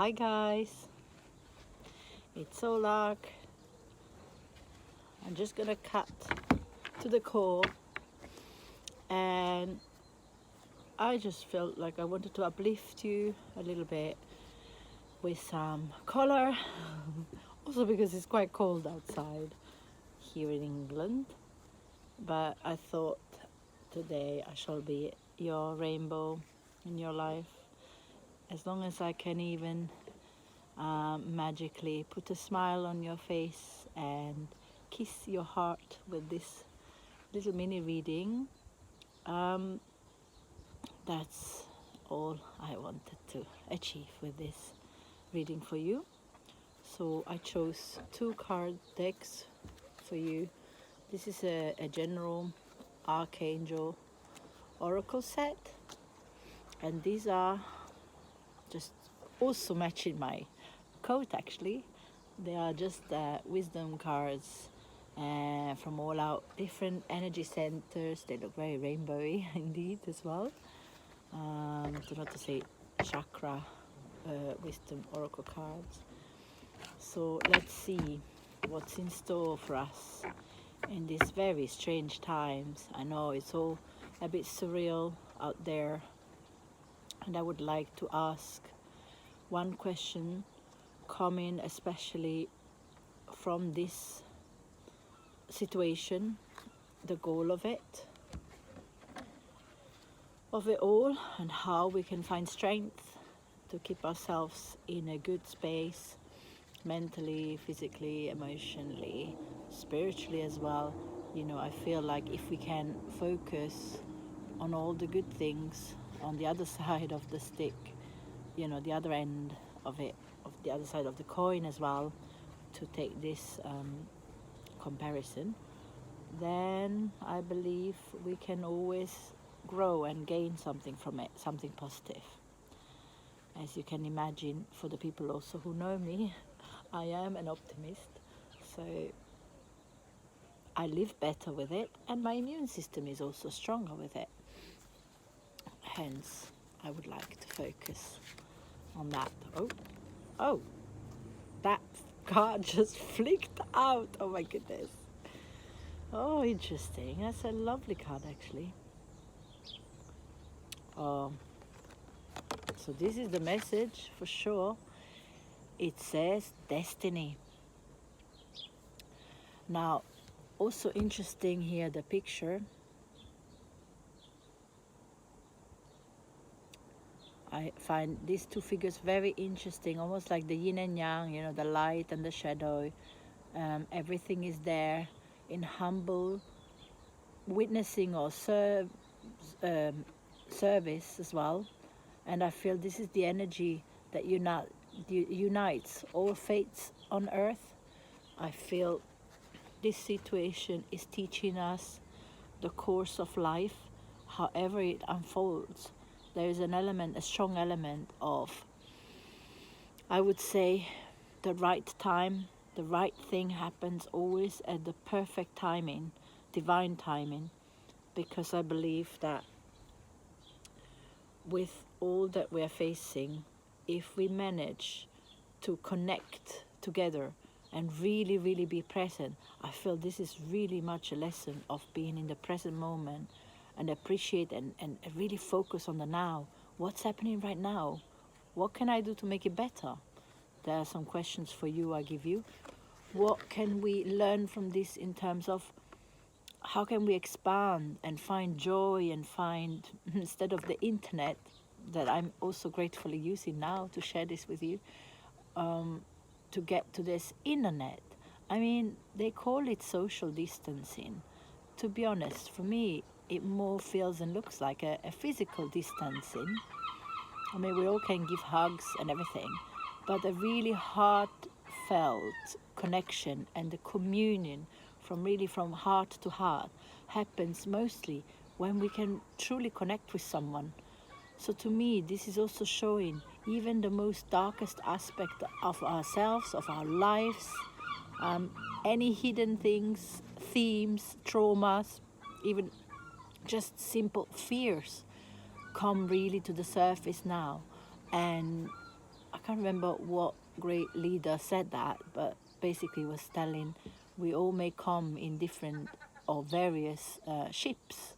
Hi guys, it's 𝓜𝓾𝓬𝓱. I'm just gonna cut to the core, and I just felt like I wanted to uplift you a little bit with some color. Also because it's quite cold outside here in England, but I thought today I shall be your rainbow in your life, as long as I can even magically put a smile on your face and kiss your heart with this little mini reading. That's all I wanted to achieve with this reading for you. So I chose 2 card decks for you. This is a general archangel oracle set, and these are just also matching my coat. Actually, they are just wisdom cards from all out different energy centers. They look very rainbowy indeed as well. So not to say chakra wisdom oracle cards. So let's see what's in store for us in these very strange times. I know it's all a bit surreal out there, and I would like to ask one question coming especially from this situation, the goal of it all, and how we can find strength to keep ourselves in a good space, mentally, physically, emotionally, spiritually as well. You know, I feel like if we can focus on all the good things on the other side of the stick, you know, the other end of it, of the other side of the coin as well, to take this comparison, then I believe we can always grow and gain something from it, something positive. As you can imagine, for the people also who know me, I am an optimist, so I live better with it, and my immune system is also stronger with it. Hence, I would like to focus on that. Oh, that card just flicked out. Oh my goodness. Oh, interesting. That's a lovely card, actually. So this is the message for sure. It says destiny. Now, also interesting here, the picture. I find these 2 figures very interesting, almost like the yin and yang, you know, the light and the shadow. Everything is there in humble witnessing or service as well. And I feel this is the energy that unites all faiths on earth. I feel this situation is teaching us the course of life, however it unfolds. There is an element, a strong element of, I would say, the right time. The right thing happens always at the perfect timing, divine timing, because I believe that with all that we are facing, if we manage to connect together and really, really be present, I feel this is really much a lesson of being in the present moment and appreciate and really focus on the now. What's happening right now? What can I do to make it better? There are some questions for you I give you. What can we learn from this in terms of how can we expand and find joy and find, instead of the internet that I'm also gratefully using now to share this with you, to get to this internet. I mean, they call it social distancing. To be honest, for me, it more feels and looks like a physical distancing. I mean, we all can give hugs and everything, but a really heartfelt connection and the communion from heart to heart happens mostly when we can truly connect with someone. So to me, this is also showing even the most darkest aspect of ourselves, of our lives, any hidden things, themes, traumas, even just simple fears come really to the surface now, and can't remember what great leader said that, but basically was telling we all may come in different or various ships,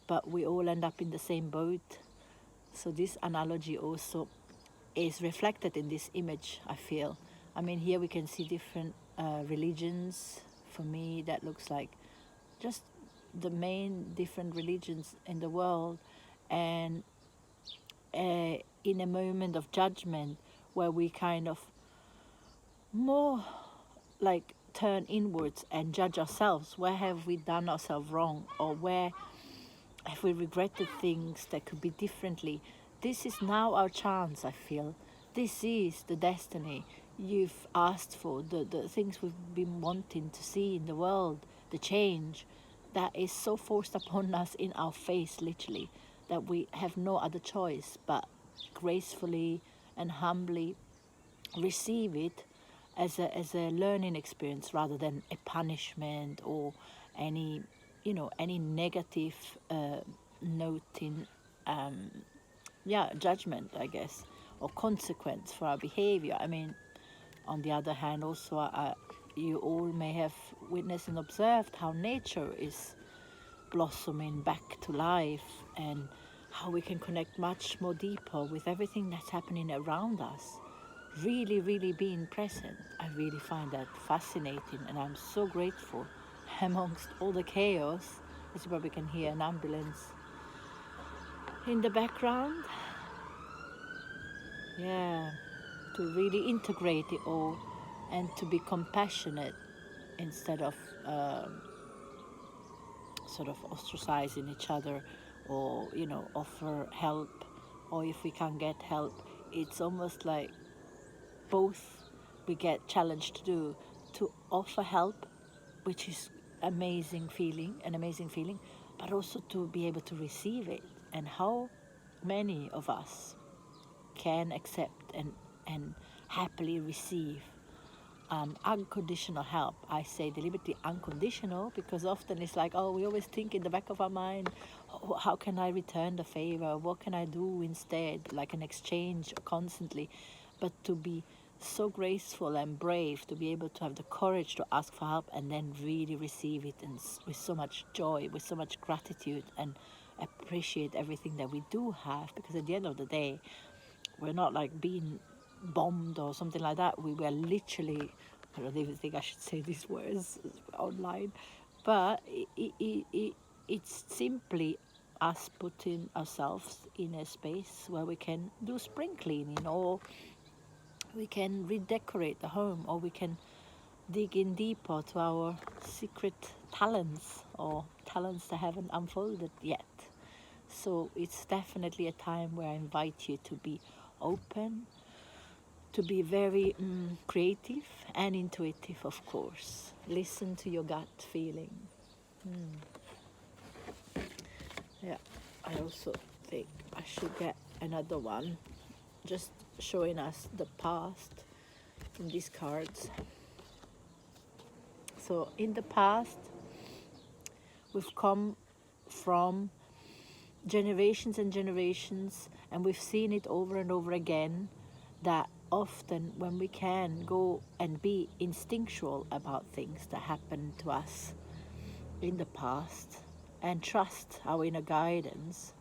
but we all end up in the same boat. So this analogy also is reflected in this image, I feel. I mean, here we can see different religions. For me, that looks like just the main different religions in the world, and in a moment of judgment where we kind of more like turn inwards and judge ourselves. Where have we done ourselves wrong, or where have we regretted things that could be differently? This is now our chance, I feel. This is the destiny you've asked for, the things we've been wanting to see in the world, the change that is so forced upon us in our face, literally, that we have no other choice but gracefully and humbly receive it as a learning experience rather than a punishment or any, any negative note in judgment, I guess, or consequence for our behavior. I mean, on the other hand, also, you all may have witnessed and observed how nature is blossoming back to life, and how we can connect much more deeper with everything that's happening around us. Really, really being present. I really find that fascinating, and I'm so grateful amongst all the chaos. As you probably can hear an ambulance in the background. Yeah, to really integrate it all and to be compassionate instead of sort of ostracizing each other, or offer help, or if we can't get help, it's almost like both we get challenged to do, to offer help, which is an amazing feeling, but also to be able to receive it. And how many of us can accept and happily receive unconditional help? I say deliberately unconditional because often it's like, oh, we always think in the back of our mind, oh, how can I return the favor? What can I do instead? Like an exchange constantly. But to be so graceful and brave, to be able to have the courage to ask for help and then really receive it, and with so much joy, with so much gratitude, and appreciate everything that we do have, because at the end of the day, we're not like being bombed or something like that. We were literally, I don't even think I should say these words online, but it's simply us putting ourselves in a space where we can do spring cleaning, or we can redecorate the home, or we can dig in deeper to our secret talents, or talents that haven't unfolded yet. So it's definitely a time where I invite you to be open, to be very creative and intuitive, of course. Listen to your gut feeling. Yeah, I also think I should get another one, just showing us the past from these cards. So in the past, we've come from generations and generations, and we've seen it over and over again, that often when we can go and be instinctual about things that happened to us in the past and trust our inner guidance,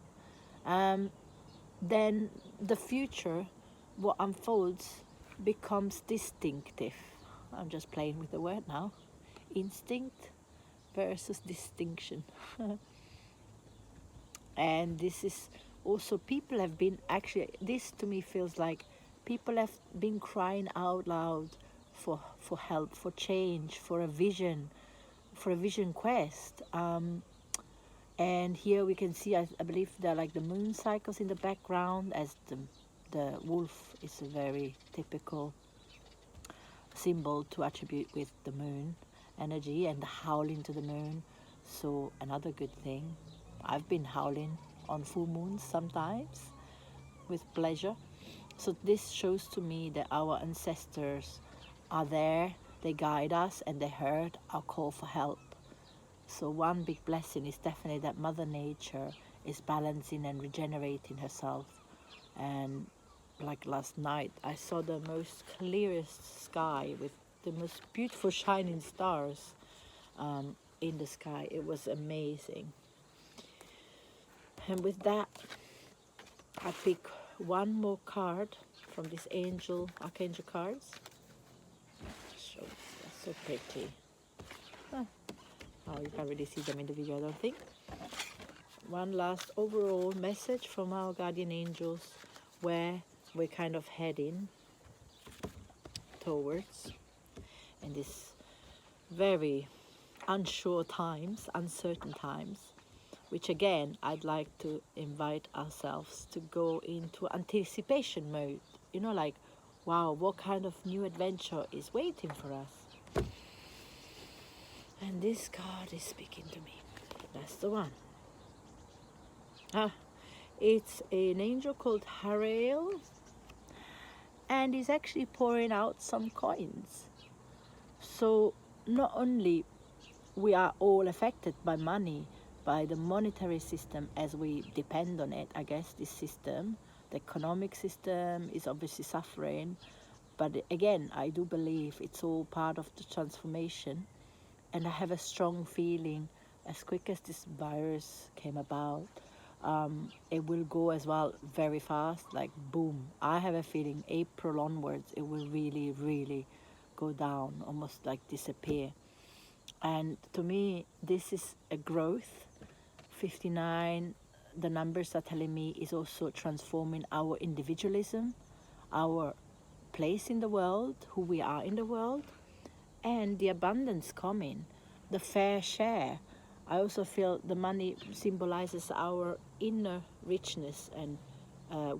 then the future, what unfolds, becomes distinctive. I'm just playing with the word now. Instinct versus distinction. And this is also, people have been, actually, this to me feels like people have been crying out loud for help, for change, for a vision quest. And here we can see, I believe there are like the moon cycles in the background, as the wolf is a very typical symbol to attribute with the moon energy, and the howling to the moon. So another good thing, I've been howling on full moons sometimes with pleasure. So this shows to me that our ancestors are there, they guide us, and they heard our call for help. So one big blessing is definitely that Mother Nature is balancing and regenerating herself, and like last night, I saw the most clearest sky with the most beautiful shining stars in the sky. It was amazing. And with that, I pick one more card from this archangel cards. So that's so pretty. Oh, you can't really see them in the video, I don't think. One last overall message from our guardian angels, where we're kind of heading towards in this very unsure times, uncertain times, which again, I'd like to invite ourselves to go into anticipation mode. You know, like, wow, what kind of new adventure is waiting for us? And this card is speaking to me. That's the one. It's an angel called 𝓜𝓾𝓬𝓱, and he's actually pouring out some coins. So not only we are all affected by money, by the monetary system, as we depend on it. I guess this system, the economic system, is obviously suffering. But again, I do believe it's all part of the transformation. And I have a strong feeling, as quick as this virus came about, it will go as well very fast, like boom. I have a feeling April onwards, it will really, really go down, almost like disappear. And to me, this is a growth. 59, the numbers are telling me, is also transforming our individualism, our place in the world, who we are in the world, and the abundance coming, the fair share. I also feel the money symbolizes our inner richness and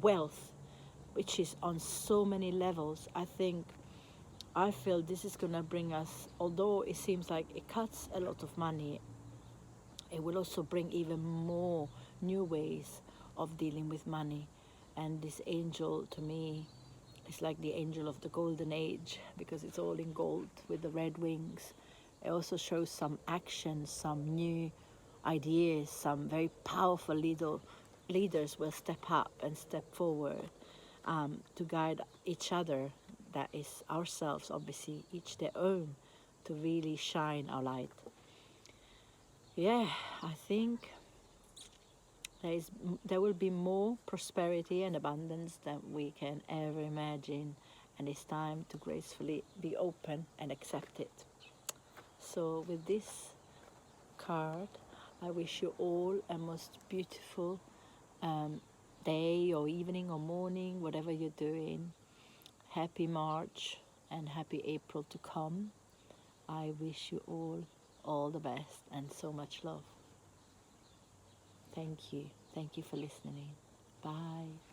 wealth, which is on so many levels. I feel this is going to bring us, although it seems like it cuts a lot of money, it will also bring even more new ways of dealing with money. And this angel, to me, is like the angel of the golden age, because it's all in gold with the red wings. It also shows some action, some new ideas, some very powerful leaders will step up and step forward to guide each other, that is ourselves, obviously, each their own, to really shine our light. Yeah, I think there will be more prosperity and abundance than we can ever imagine, and it's time to gracefully be open and accept it. So with this card, I wish you all a most beautiful day or evening or morning, whatever you're doing. Happy March and happy April to come. I wish you all the best and so much love. Thank you. Thank you for listening. Bye.